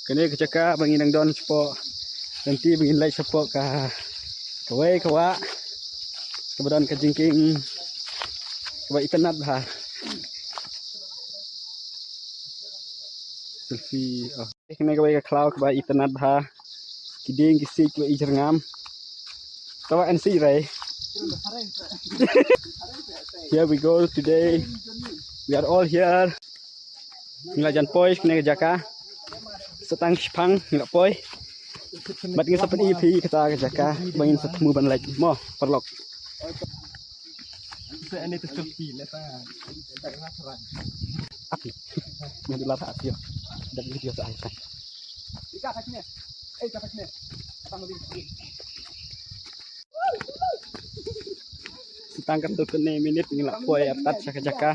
Kene kecaka bangin ang don cepo nanti bangin lai cepo ka kawai kawa kemudian ke jingking kawa ikanat bah selfie oh kene kawai ka klau kawa ikanat bah kiding kisik kawa ijerngam kawa NC rai here we go today we are all here ngelajan poi kene kecaka setang Jepang nggak poi bat ngin sapen EP kata kejaka bangin setemu ban lek mo perlok saya ini selfie lepa api yang dilarang api dan video saya ika takne ika takne abang lebih setang kan tuh kene minit ngilak poi atat kejaka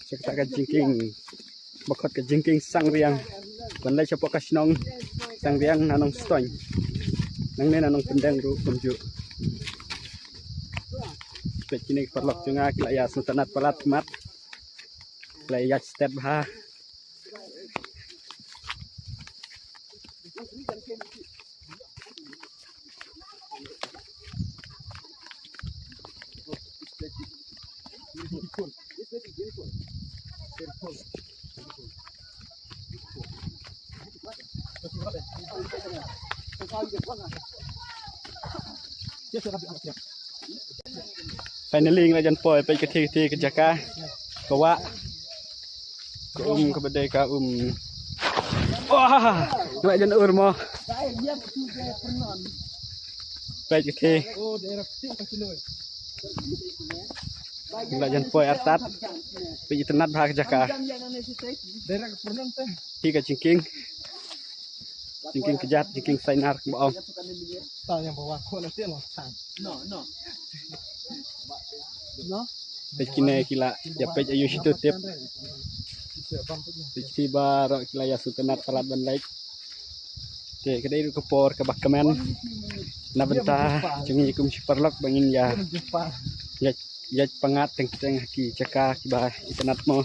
sekata jingking bakot ke jingking sang riang ban lai cepo kasnong sang riang nanong stoin nang ne nanong pendang ru kumju pet kini perlok junga kila ya sultanat palat mat kila ya step ha finally ngelajan poi pe keti kejaka kawa ke bedai ka wah ngelajan urmo pe keti ngelajan poi artat pe tenat bah kejaka daerah purnon teh tiga cingking kejat jingking sainar bohong tahu yang bawa kok nanti loh sang no pej kine kila ya pej ayu situ tip pej tiba ro kila ya sultanat palat ban laik ke kedai ru kepor ke bakamen na benta jungi kum siperlok bangin ya pangat teng haki caka kiba ikanat mo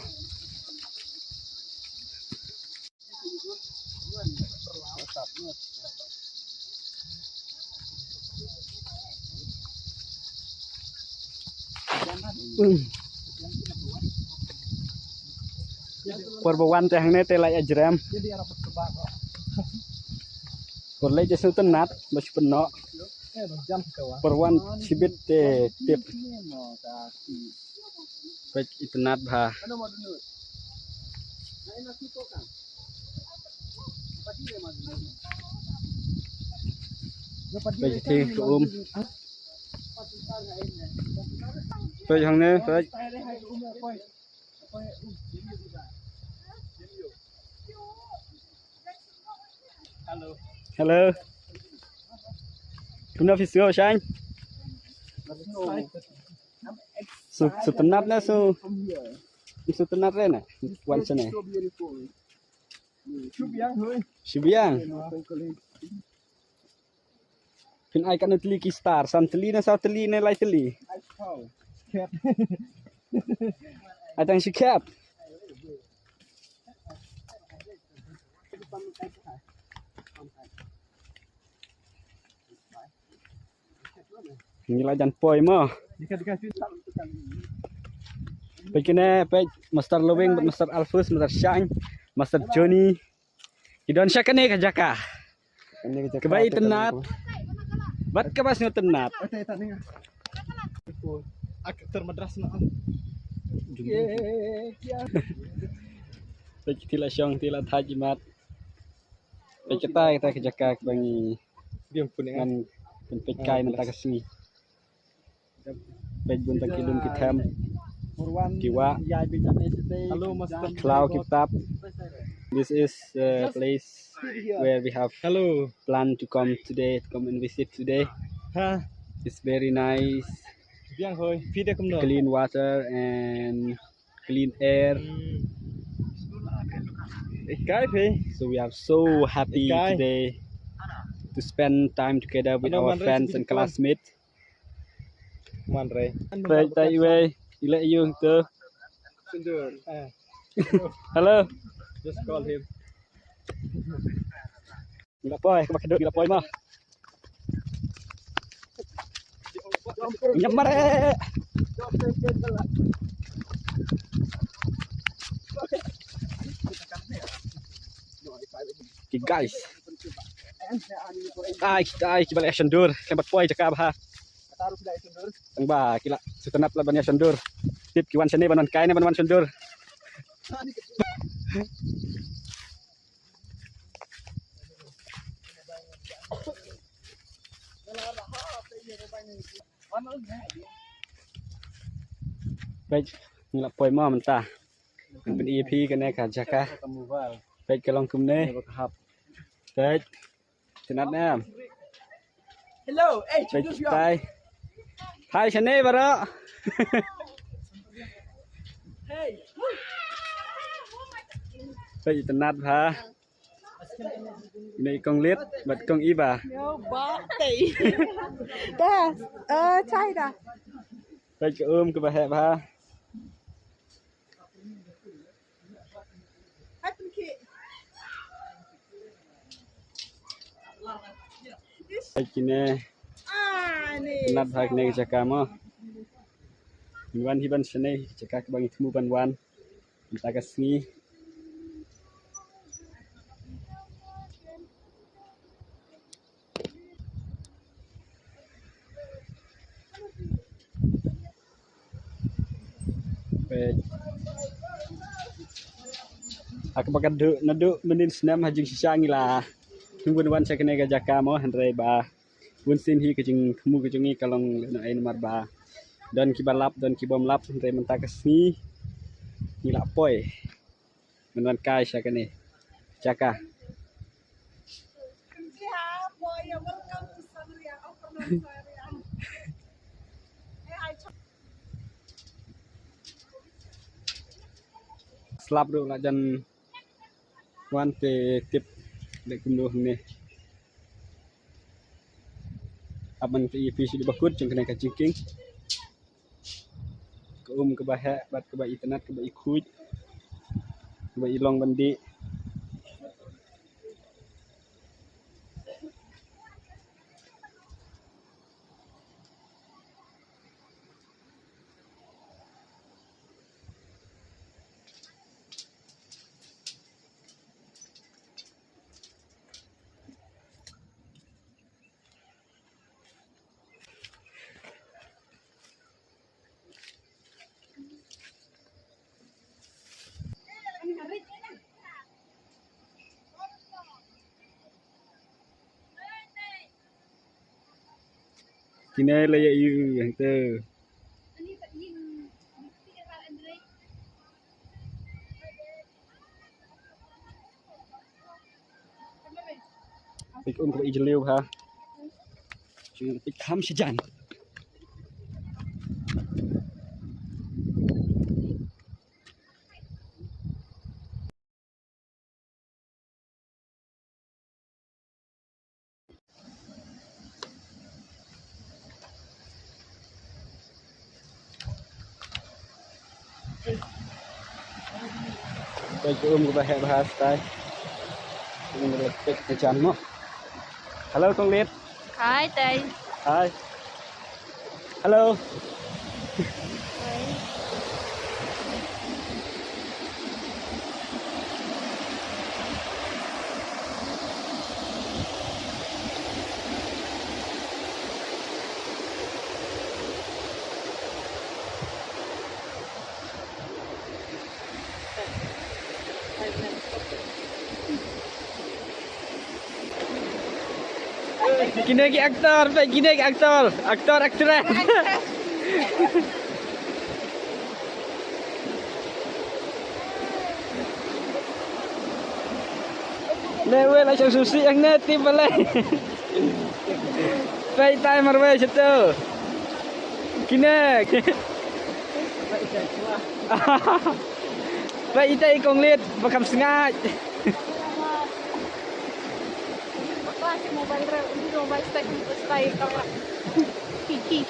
Perbawan teh hang ne te lai ajram por lai jesu tenat mas penok perwan sibit te tip pej ipenat bah pej ti pej hang ne pej hello kuna fisio sang su tenat na su tenat re na wan sene Subiang pin ai kan teli ki star san teli na sa teli na lai teli atang si cap ngelajan poi mo begini pej Master Lowing Master Alfus Master Shine Master Johnny kidon syakane kajaka kebai tenat bat kabas tenat aktor madras na pej tila syong tila tajimat pej kita kajaka bangi diam kuningan pej kai nanta kasmi pej bunta kidum kitam Kiwa hello Master Cloud Kitab this is a place where we have planned to come today to come and visit today it's very nice clean water and clean air so we are so happy today to spend time together with our friends and classmates Ila yung to Sundur. Hello. Just call him. Gila boy, kemak gila boy mah. Nyamar Okay guys. Kita balik Sundur, lembat boy cakap bah. Taruh tidak Sundur. Tang ba, kila setenap lah banyak Sundur. Tip kiwan sini banan kai ni banan Sundur. Baik, ngila poi ma mentah.มันเป็น EP กันแน่ค่ะจักะไปกะลองกุมเน่ครับไปชนะแน่ Hello, hey, ไปไปไทยชนะบ่ล่ะ hey. ไปตนัดพาในกองเล็ดบัดกองอีบ่า Yo, bati. Dah, chai dah. ไปกะกะบ่แฮะพา Happen ki. ไปกินแน่ ni. นัดพาในจักะมาวันที่บันชนะจักะบางทมูบันวันตากะสงีAku bakal naduk menin senam hajing sisa ngila. Tunggu wan saya kena gajaka mau handrai ba. Wun sin hi kejing kemu kejungi kalong na ain marba. Dan kibalap dan kibom lap handrai mentakas ni. Ngila poi. Menwan kai saya kena. Jaka. Yeah, boy, welcome to Samaria. Samaria. Slap dulu lah dan wan te tip dek kunduh ni. Aban te EP sudah bakut jeng kena kacingking. Ke ke bahak bat ke internet ke ikut. Ke ilong bandi. Kini laya you yang tu. Pik untuk ijeliu ha. Cuma pik ham sejan. Baik ke bahas tay. Ini lepek kejan mo. Halo Kong Liet. Hai Tây. Hai. Halo. Kini lagi aktor, baik kini lagi aktor, aktris. Lewe lah susi yang native boleh. Baik timer weh situ. Kini. Baik itai Kong Liet, bakam sengat. Mobile stay kamera. Ki.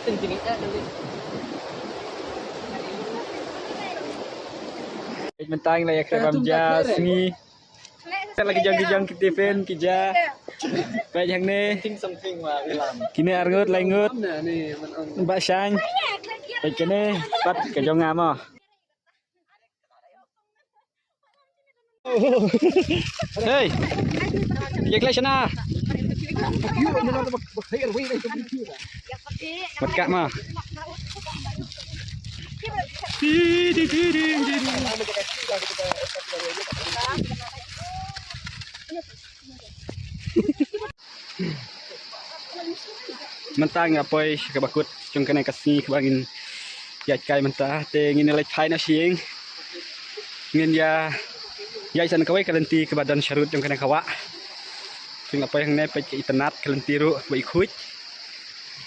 Tinggi dulu. Mentang lah ya kebam jas ni. Saya lagi jang Stephen kija. Baik yang ni. Think something ว่าเวลา Kini argut langut. นี่มันเอา Mbak Sang. Baik kini pat ke jong ngam ah. Hey. Ya kelas sana. Matkak mah. Mentang apoi ke bakut jong kena kasih ke bangin ya kai mentah te ngin lek phai na sieng ngin ya san kawai kalanti ke badan syarut jong kena kawa sing apa yang ne pe ke internet kalanti ru ba ikut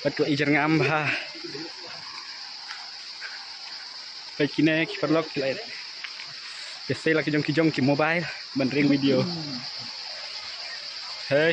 pat ko ijar ngam ba pe kine ki perlok ki lain ya sei lagi jong ki mobile ban ring video hey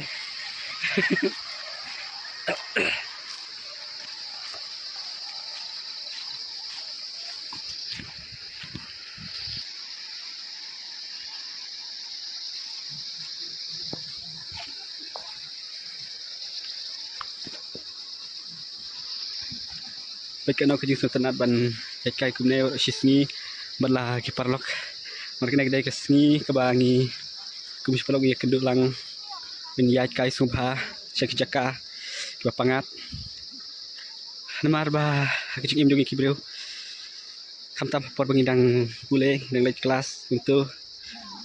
Baik kena ke jingsu tenat ban kai kumne sisni bala ki parlok markene gede kesni kebangi kumis parlok ya kenduk lang bin ya kai subha cek jaka ki pangat namar ba kecing im jogi kibreu kam tam por bangindang bule nang lek kelas untuk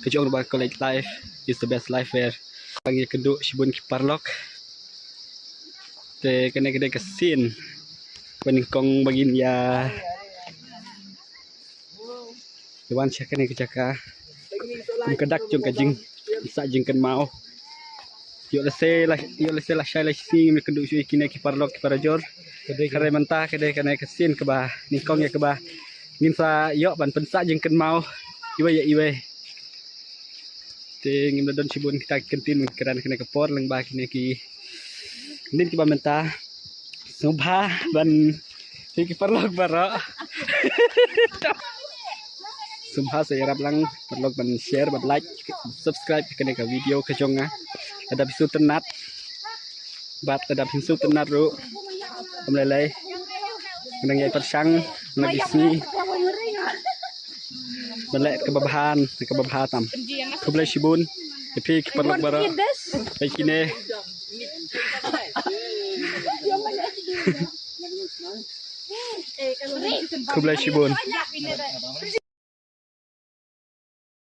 kejong ba college life is the best life where bangi kenduk sibun ki parlok te kene gede kesin Peningkong bagin ya Dewan siya kani kejaka Kum kedak jong kajing Sa jing kan mau Yo lese lah syai lah si Mi kenduk sui kini ki parlok ki parajor Kare mentah kede kane kesin keba Ningkong ya keba Ngin sa yo ban pensa jing kan mau Iwe ya iwe Te ngim ladon sibun kita kentin Keran kene kepor leng ba kini ki Nin ki ba mentah Subha ban ki parlok bara Subha saya harap lang parlok ban share ban like subscribe kene ka video ke jonga ada bisu tenat bat ada bisu tenat ru kamlelai nang yai persang nang bisni balek ke babahan kublai sibun tapi ki parlok bara baik kini Kublai Shibun.